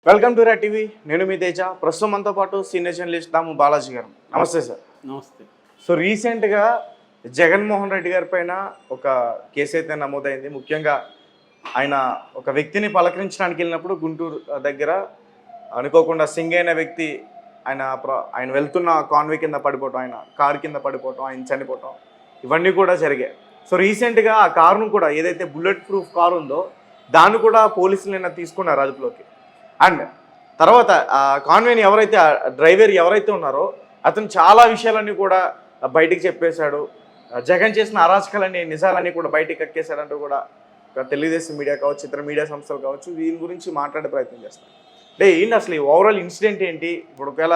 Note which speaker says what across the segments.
Speaker 1: Welcome to రా TV. నేను మీ తేజ. ప్రస్తుతం మనతో పాటు సీనియర్ జర్నలిస్ట్ దాము బాలాజీ గారు. నమస్తే సార్.
Speaker 2: నమస్తే.
Speaker 1: సో రీసెంట్గా జగన్మోహన్ రెడ్డి గారి పైన ఒక కేసు అయితే నమోదైంది. ముఖ్యంగా ఆయన ఒక వ్యక్తిని పలకరించడానికి వెళ్ళినప్పుడు గుంటూరు దగ్గర అనుకోకుండా సింగ్ అయిన వ్యక్తి ఆయన వెళ్తున్న కాన్వే కింద పడిపోవటం, ఆయన కారు కింద పడిపోవటం, ఆయన చనిపోవటం, ఇవన్నీ కూడా జరిగాయి. సో రీసెంట్గా ఆ కారును కూడా, ఏదైతే బుల్లెట్ ప్రూఫ్ కారు ఉందో దాన్ని కూడా పోలీసులు నిన్న తీసుకున్నారు అదుపులోకి. అండ్ తర్వాత ఆ కాన్వేని డ్రైవర్ ఎవరైతే ఉన్నారో అతను చాలా విషయాలన్నీ కూడా బయటికి చెప్పేశాడు. జగన్ చేసిన అరాచకాలన్నీ, నిజాలన్నీ కూడా బయటికి కక్కేశాడంటూ కూడా తెలుగుదేశం మీడియా కావచ్చు, ఇతర మీడియా సంస్థలు కావచ్చు, దీని గురించి మాట్లాడే ప్రయత్నం చేస్తాను. అంటే ఏంటి అసలు ఈ ఓవరాల్ ఇన్సిడెంట్ ఏంటి? ఇప్పుడు ఒకవేళ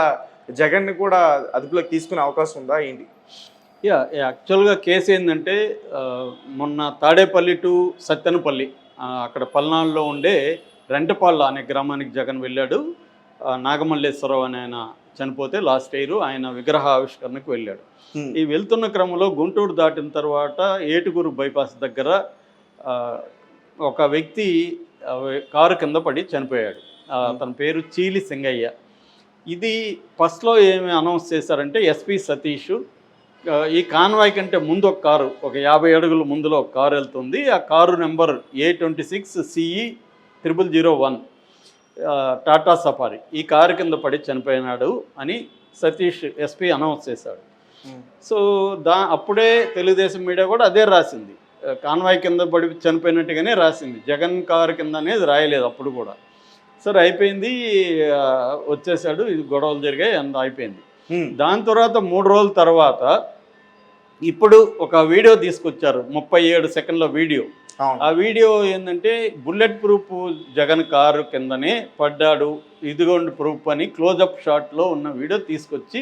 Speaker 1: జగన్ని కూడా అదుపులోకి తీసుకునే అవకాశం ఉందా ఏంటి?
Speaker 2: యాక్చువల్గా కేసు ఏంటంటే మొన్న తాడేపల్లి టు సత్తెనపల్లి, అక్కడ పల్నాడులో ఉండే రెంటపాళ్ళ అనే గ్రామానికి జగన్ వెళ్ళాడు. నాగమల్లేశ్వరరావు అని ఆయన చనిపోతే లాస్ట్ ఇయర్ ఆయన విగ్రహ ఆవిష్కరణకు వెళ్ళాడు. ఈ వెళ్తున్న క్రమంలో గుంటూరు దాటిన తర్వాత ఏటుగురు బైపాస్ దగ్గర ఒక వ్యక్తి కారు కింద పడి చనిపోయాడు. అతని పేరు చీలి సింగయ్య. ఇది ఫస్ట్లో ఏమి అనౌన్స్ చేశారంటే ఎస్పీ సతీష్ ఈ కాన్వాయ్ కంటే ముందు ఒక కారు, ఒక 50 అడుగుల ముందులో ఒక కారు వెళ్తుంది. ఆ car number A26CE0001 Tata safari. ఈ కారు కింద పడి చనిపోయినాడు అని సతీష్ ఎస్పీ అనౌన్స్ చేశాడు. సో అప్పుడే తెలుగుదేశం మీడియా కూడా అదే రాసింది, కాన్వాయ్ కింద పడి చనిపోయినట్టుగానే రాసింది, జగన్ కారు కింద అనేది రాయలేదు అప్పుడు కూడా. సరే అయిపోయింది, వచ్చేసాడు, ఇది గొడవలు జరిగాయి, అంత అయిపోయింది. దాని తర్వాత 3 రోజుల తర్వాత ఇప్పుడు ఒక వీడియో తీసుకొచ్చారు, 37 సెకండ్ల వీడియో. ఆ వీడియో ఏంటంటే బుల్లెట్ ప్రూఫ్ జగన్ కారు కిందనే పడ్డాడు, ఇదిగోండి ప్రూఫ్ అని క్లోజప్ షాట్లో ఉన్న వీడియో తీసుకొచ్చి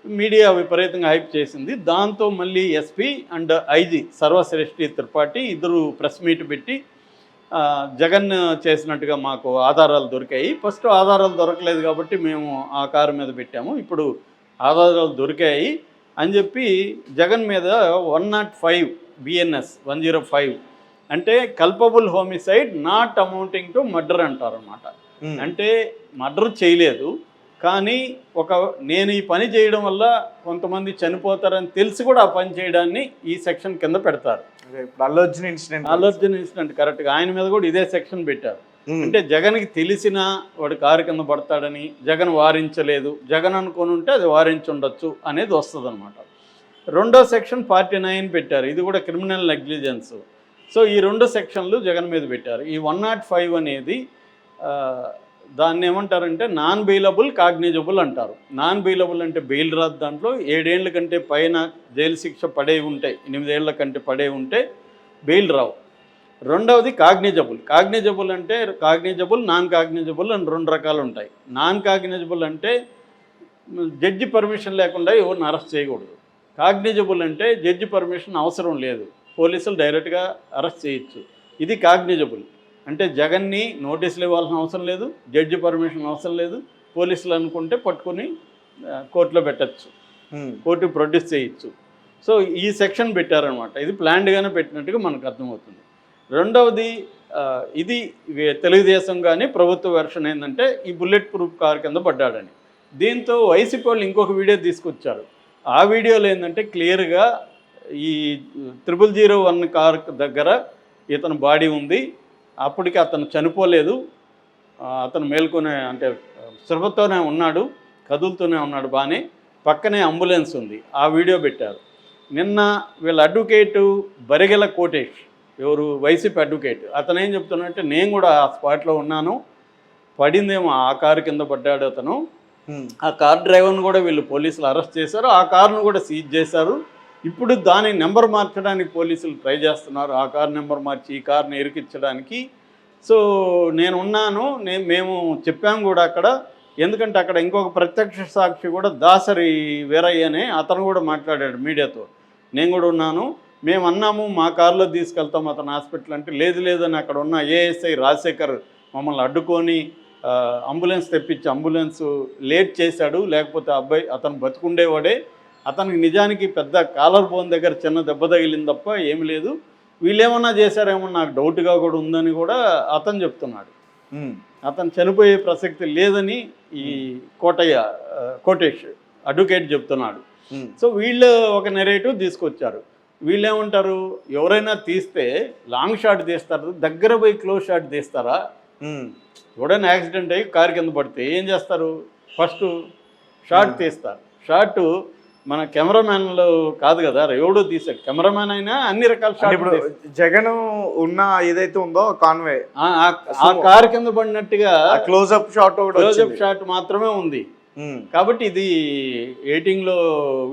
Speaker 2: మీడియా విపరీతంగా హైప్ చేసింది. దాంతో మళ్ళీ ఎస్పీ అండ్ ఐజీ సర్వశ్రేష్ఠి త్రిపాఠి ఇద్దరు ప్రెస్ మీట్ పెట్టి జగన్ చేసినట్టుగా మాకు ఆధారాలు దొరికాయి, ఫస్ట్ ఆధారాలు దొరకలేదు కాబట్టి మేము ఆ కారు మీద పెట్టాము, ఇప్పుడు ఆధారాలు దొరికాయి అని చెప్పి జగన్ మీద 105 BNS 105 అంటే culpable homicide not amounting to murder అంటారనమాట. అంటే మర్డర్ చేయలేదు కానీ నేను ఈ పని చేయడం వల్ల కొంతమంది చనిపోతారని తెలిసి కూడా ఆ పని చేయడాన్ని ఈ సెక్షన్ కింద పెడతారు.
Speaker 1: అల్లు అర్జున్
Speaker 2: ఇన్సిడెంట్ కరెక్ట్గా ఆయన మీద కూడా ఇదే సెక్షన్ పెట్టారు. అంటే జగన్కి తెలిసిన వాడు కారు కింద పడతాడని, జగన్ వారించలేదు, జగన్ అనుకొని ఉంటే అది వారించుండొచ్చు అనేది వస్తుంది అనమాట. రెండో సెక్షన్ 49 పెట్టారు, ఇది కూడా క్రిమినల్ నెగ్లిజెన్స్. సో ఈ 2 సెక్షన్లు జగన్ మీద పెట్టారు. ఈ 105 అనేది దాన్ని ఏమంటారంటే నాన్ బెయిలబుల్ కాగ్నిజబుల్ అంటారు. నాన్ బెయిలబుల్ అంటే బెయిల్ రాదు, దాంట్లో 7 ఏళ్ల కంటే పైన జైలు శిక్ష పడే ఉంటే, 8 ఏళ్ల కంటే పడే ఉంటే బెయిల్ రావు. రెండవది కాగ్నిజబుల్ అంటే కాగ్నిజబుల్, నాన్ కాగ్నిజబుల్ అని 2 రకాలు ఉంటాయి. నాన్ కాగ్నిజబుల్ అంటే జడ్జి పర్మిషన్ లేకుండా ఎవరిని అరెస్ట్ చేయకూడదు. కాగ్నిజబుల్ అంటే జడ్జి పర్మిషన్ అవసరం లేదు, పోలీసులు డైరెక్ట్గా అరెస్ట్ చేయొచ్చు. ఇది కాగ్నిజబుల్ అంటే జగన్ని నోటీసులు ఇవ్వాల్సిన అవసరం లేదు, జడ్జి పర్మిషన్ అవసరం లేదు, పోలీసులు అనుకుంటే పట్టుకుని కోర్టులో పెట్టచ్చు, కోర్టుకు ప్రొడ్యూస్ చేయొచ్చు. సో ఈ సెక్షన్ పెట్టారనమాట. ఇది ప్లాన్డ్గానే పెట్టినట్టుగా మనకు అర్థమవుతుంది. రెండవది ఇది తెలుగుదేశం కానీ ప్రభుత్వ వెర్షన్ ఏంటంటే ఈ బుల్లెట్ ప్రూఫ్ కార్ కింద పడ్డాడని. దీంతో వైసీపీ వాళ్ళు ఇంకొక వీడియో తీసుకొచ్చారు. ఆ వీడియోలో ఏంటంటే క్లియర్గా ఈ 0001 కార్ దగ్గర ఇతను బాడీ ఉంది, అప్పటికి అతను చనిపోలేదు, అతను మేల్కొనే అంటే స్పృహతోనే ఉన్నాడు, కదులుతూనే ఉన్నాడు బాగానే, పక్కనే అంబులెన్స్ ఉంది. ఆ వీడియో పెట్టారు. నిన్న వీళ్ళ అడ్వకేటు బరిగెల కోటేష్, ఎవరు వైసీపీ అడ్వకేట్, అతను ఏం చెప్తున్నాడంటే నేను కూడా ఆ స్పాట్లో ఉన్నాను, పడిందేమో ఆ కారు కింద పడ్డాడు అతను, ఆ కార్ డ్రైవర్ను కూడా వీళ్ళు పోలీసులు అరెస్ట్ చేశారు, ఆ కారును కూడా సీజ్ చేశారు. ఇప్పుడు దాని నెంబర్ మార్చడానికి పోలీసులు ట్రై చేస్తున్నారు, ఆ కారు నెంబర్ మార్చి ఈ కారుని ఇరికించడానికి. సో నేను ఉన్నాను, మేము చెప్పాము కూడా అక్కడ, ఎందుకంటే అక్కడ ఇంకొక ప్రత్యక్ష సాక్షి కూడా దాసరి వీరయ్య అనే అతను కూడా మాట్లాడాడు మీడియాతో, నేను కూడా ఉన్నాను, మేము అన్నాము మా కారులో తీసుకెళ్తాం అతను హాస్పిటల్ అంటే లేదని అక్కడ ఉన్న ఏఎస్ఐ రాజశేఖర్ మమ్మల్ని అడ్డుకొని అంబులెన్స్ తెప్పించి అంబులెన్స్ లేట్ చేశాడు, లేకపోతే అతను బతుకుండేవాడే, అతనికి నిజానికి పెద్ద కాలర్ బోన్ దగ్గర చిన్న దెబ్బ తగిలింది తప్ప ఏమి లేదు, వీళ్ళు ఏమన్నా చేశారేమో నాకు డౌట్గా కూడా ఉందని కూడా అతను చెప్తున్నాడు. అతను చనిపోయే ప్రసక్తి లేదని ఈ కోటేష్ అడ్వకేట్ చెప్తున్నాడు. సో వీళ్ళు ఒక నెరేటివ్ తీసుకొచ్చారు. వీళ్ళు ఏమంటారు, ఎవరైనా తీస్తే లాంగ్ షాట్ తీస్తారు, దగ్గర పోయి క్లోజ్ షాట్ తీస్తారా? ఎవడైనా యాక్సిడెంట్ అయ్యి కారు కింద పడితే ఏం చేస్తారు? ఫస్ట్ షాట్ తీస్తారు. షాట్ మన కెమెరామ్యాన్లు కాదు కదా, ఎవడో తీసాడు. కెమెరామ్యాన్ అయినా అన్ని రకాల షాట్.
Speaker 1: ఇప్పుడు జగన్ ఉన్న ఏదైతే ఉందో కాన్వే
Speaker 2: ఆ కారు కింద పడినట్టుగా
Speaker 1: క్లోజ్అప్ షాట్,
Speaker 2: క్లోజ్అప్ షాట్ మాత్రమే ఉంది. కాబట్టి ఇది ఎడిటింగ్లో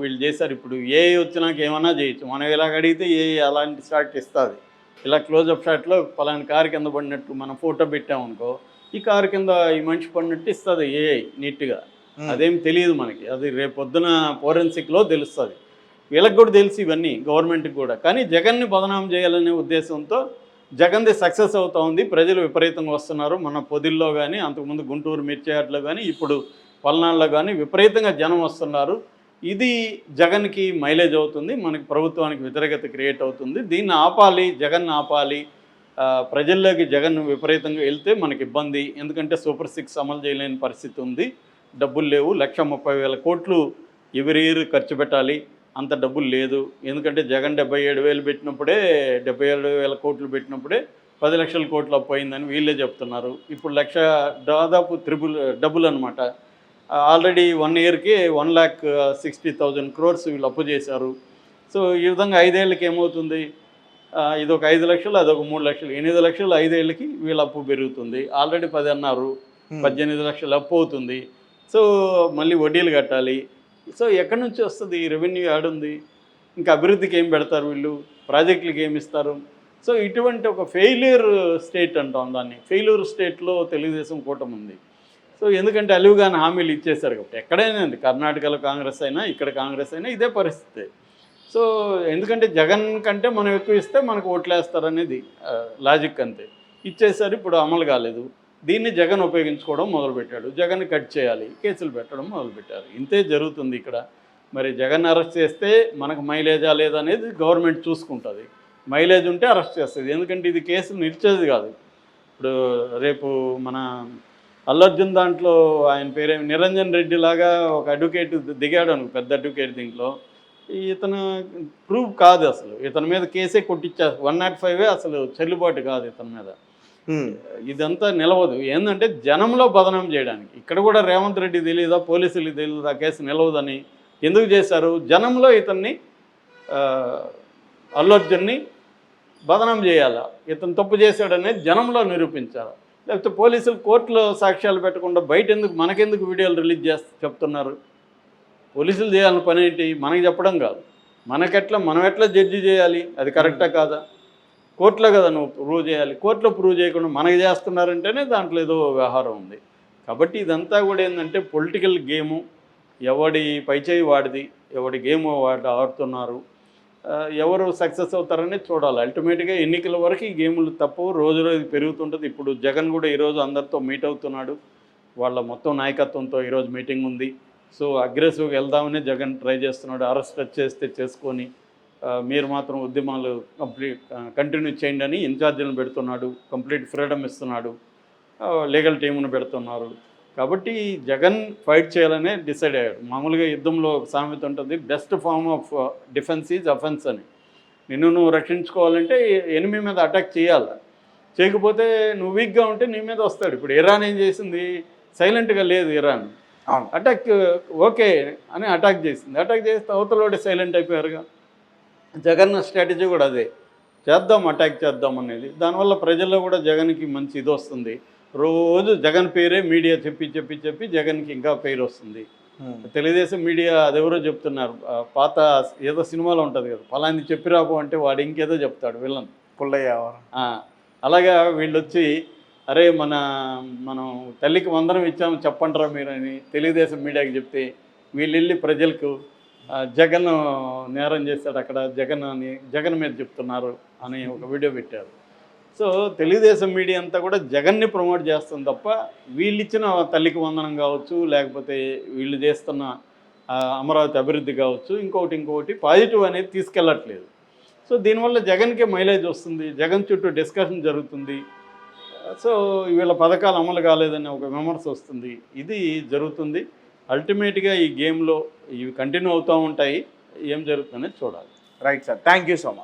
Speaker 2: వీళ్ళు చేశారు. ఇప్పుడు ఏ వచ్చినాక ఏమన్నా చేయొచ్చు. మనం ఇలాగ అడిగితే ఏ అలాంటి షాట్ ఇస్తుంది. ఇలా క్లోజ్అప్ షాట్లో పలానా కారు కింద పడినట్టు మనం ఫోటో పెట్టామనుకో, ఈ కారు కింద ఈ మనిషి పడినట్టు ఇస్తుంది ఏ నీట్గా. అదేం తెలియదు మనకి, అది రేపు పొద్దున ఫోరెన్సిక్లో తెలుస్తుంది. వీళ్ళకి కూడా తెలుసు ఇవన్నీ, గవర్నమెంట్కి కూడా. కానీ జగన్ని బదనాం చేయాలనే ఉద్దేశంతో జగన్ది సక్సెస్ అవుతూ ఉంది. ప్రజలు విపరీతంగా వస్తున్నారు. మన పొదిల్లో కానీ, అంతకుముందు గుంటూరు మిర్చియాట్లో కానీ, ఇప్పుడు పల్నాడులో కానీ విపరీతంగా జనం వస్తున్నారు. ఇది జగన్కి మైలేజ్ అవుతుంది, మనకి ప్రభుత్వానికి వ్యతిరేకత క్రియేట్ అవుతుంది. దీన్ని ఆపాలి, జగన్ ఆపాలి. ప్రజల్లోకి జగన్ విపరీతంగా వెళ్తే మనకి ఇబ్బంది. ఎందుకంటే సూపర్ 6 అమలు చేయలేని పరిస్థితి ఉంది. డబ్బులు లేవు. 1,30,000 కోట్లు ఎవరి ఇయర్ ఖర్చు పెట్టాలి, అంత డబ్బులు లేదు. ఎందుకంటే జగన్ 77,000 పెట్టినప్పుడే, 77,000 కోట్లు పెట్టినప్పుడే 10 లక్షల కోట్లు అప్పు అయిందని వీళ్ళే చెప్తున్నారు. ఇప్పుడు దాదాపు డబుల్ అనమాట. ఆల్రెడీ 1 ఇయర్కి 1,60,000 crores వీళ్ళు అప్పు చేశారు. సో ఈ విధంగా 5 ఏళ్ళకి ఏమవుతుంది, ఇదొక 5 లక్షలు, అదొక 3 లక్షలు, 8 లక్షలు 5 ఏళ్ళకి వీళ్ళ అప్పు పెరుగుతుంది. ఆల్రెడీ 10 అన్నారు, 18 లక్షలు అప్పు అవుతుంది. సో మళ్ళీ వడ్డీలు కట్టాలి. సో ఎక్కడి నుంచి వస్తుంది ఈ రెవెన్యూ? ఆడుంది. ఇంకా అభివృద్ధికి ఏం పెడతారు వీళ్ళు, ప్రాజెక్టులకి ఏమి ఇస్తారు? సో ఇటువంటి ఒక ఫెయిల్యూర్ స్టేట్ అంటాం దాన్ని. ఫెయిల్యూర్ స్టేట్లో తెలుగుదేశం కూటమి ఉంది. సో ఎందుకంటే అలివుగాని హామీలు ఇచ్చేశారు కాబట్టి. ఎక్కడైనా కర్ణాటకలో కాంగ్రెస్ అయినా, ఇక్కడ కాంగ్రెస్ అయినా ఇదే పరిస్థితి. సో ఎందుకంటే జగన్ కంటే మనం ఎక్కువ ఇస్తే మనకు ఓట్లేస్తారనేది లాజిక్ అంతే. ఇచ్చేసారు, ఇప్పుడు అమలు కాలేదు. దీన్ని జగన్ ఉపయోగించుకోవడం మొదలుపెట్టాడు. జగన్ కట్ చేయాలి, కేసులు పెట్టడం మొదలుపెట్టారు. ఇంతే జరుగుతుంది ఇక్కడ. మరి జగన్ అరెస్ట్ చేస్తే మనకు మైలేజా లేదనేది గవర్నమెంట్ చూసుకుంటుంది. మైలేజ్ ఉంటే అరెస్ట్ చేస్తుంది. ఎందుకంటే ఇది కేసులు నిలిచేది కాదు. ఇప్పుడు రేపు మన అల్లర్జున్ దాంట్లో ఆయన పేరేమి నిరంజన్ రెడ్డి లాగా ఒక అడ్వకేట్ దిగాడు అనుకో, పెద్ద అడ్వకేట్. దీంట్లో ఇతను ప్రూవ్ కాదు అసలు. ఇతని మీద కేసే కొట్టించారు. 105 అసలు చెల్లుబాటు కాదు ఇతని మీద. ఇదంతా నిలవదు. ఏంటంటే జనంలో బదనాం చేయడానికి. ఇక్కడ కూడా రేవంత్ రెడ్డి తెలియదా, పోలీసులకు తెలియదా కేసు నిలవదని? ఎందుకు చేశారు? జనంలో ఇతన్ని అల్లర్జున్ని బదనాం చేయాలా, ఇతను తప్పు చేశాడనేది జనంలో నిరూపించాలి. లేకపోతే పోలీసులు కోర్టులో సాక్ష్యాలు పెట్టకుండా బయట ఎందుకు, మనకెందుకు వీడియోలు రిలీజ్ చెప్తున్నారు? పోలీసులు చేయాలని పని ఏంటి? మనకి చెప్పడం కాదు. మనం ఎట్లా జడ్జి చేయాలి, అది కరెక్టా కాదా? కోర్టులో కదా నువ్వు ప్రూవ్ చేయాలి. కోర్టులో ప్రూవ్ చేయకుండా మనకి చేస్తున్నారంటేనే దాంట్లో ఏదో వ్యవహారం ఉంది. కాబట్టి ఇదంతా కూడా ఏంటంటే పొలిటికల్ గేము. ఎవడి పైచేయి వాడిది, ఎవడి గేమ్ వాడు ఆడుతున్నారు, ఎవరు సక్సెస్ అవుతారనే చూడాలి. అల్టిమేట్గా ఎన్నికల వరకు ఈ గేములు తప్పవు, రోజు రోజు పెరుగుతుంటుంది. ఇప్పుడు జగన్ కూడా ఈరోజు అందరితో మీట్ అవుతున్నాడు. వాళ్ళ మొత్తం నాయకత్వంతో ఈరోజు మీటింగ్ ఉంది. సో అగ్రెసివ్గా వెళ్దామని జగన్ ట్రై చేస్తున్నాడు. అరెస్ట్ చేస్తే చేసుకొని మీరు మాత్రం ఉద్యమాలు కంటిన్యూ చేయండి అని ఇన్ఛార్జీలను పెడుతున్నాడు. కంప్లీట్ ఫ్రీడమ్ ఇస్తున్నాడు. లీగల్ టీమును పెడుతున్నారు. కాబట్టి జగన్ ఫైట్ చేయాలనే డిసైడ్ అయ్యాడు. మామూలుగా యుద్ధంలో సామెత ఉంటుంది, best form of defence is offence అని. నువ్వు రక్షించుకోవాలంటే ఎనిమీ మీద అటాక్ చేయాలి. చేయకపోతే నువ్వు వీక్గా ఉంటే నీ మీద వస్తాడు. ఇప్పుడు ఇరాన్ ఏం చేసింది? సైలెంట్గా లేదు ఇరాన్. అటాక్ ఓకే అని అటాక్ చేసింది. అటాక్ చేస్తే అవతల సైలెంట్ అయిపోయారుగా. జగన్ స్ట్రాటజీ కూడా అదే, చేద్దాం, అటాక్ చేద్దాం అనేది. దానివల్ల ప్రజల్లో కూడా జగన్కి మంచి ఇది వస్తుంది. రోజు జగన్ పేరే మీడియా చెప్పి జగన్కి ఇంకా పేరు వస్తుంది. తెలుగుదేశం మీడియా అదెవరో చెప్తున్నారు, పాత ఏదో సినిమాలో ఉంటుంది కదా, ఫలాంది చెప్పిరాపు అంటే వాడు ఇంకేదో చెప్తాడు విలన్
Speaker 1: పుల్లయ్య.
Speaker 2: అలాగా వీళ్ళు వచ్చి అరే మనం తల్లికి వందనం ఇచ్చాము చెప్పంటారా మీరు అని తెలుగుదేశం మీడియాకి చెప్తే వీళ్ళు వెళ్ళి ప్రజలకు జగన్ నేరం చేశాడు అక్కడ, జగన్ మీద చెప్తున్నారు అని ఒక వీడియో పెట్టారు. సో తెలుగుదేశం మీడియా అంతా కూడా జగన్ని ప్రమోట్ చేస్తుంది తప్ప వీళ్ళు ఇచ్చిన తల్లికి వందనం కావచ్చు, లేకపోతే వీళ్ళు చేస్తున్న అమరావతి అభివృద్ధి కావచ్చు, ఇంకొకటి పాజిటివ్ అనేది తీసుకెళ్ళట్లేదు. సో దీనివల్ల జగన్కే మైలేజ్ వస్తుంది. జగన్ చుట్టూ డిస్కషన్ జరుగుతుంది. సో వీళ్ళ పథకాలు అమలు కాలేదని ఒక విమర్శ వస్తుంది. ఇది జరుగుతుంది. అల్టిమేట్గా ఈ గేమ్లో ఇవి కంటిన్యూ అవుతూ ఉంటాయి. ఏం జరుగుతుందనేది చూడాలి.
Speaker 1: Right sir, thank you so much.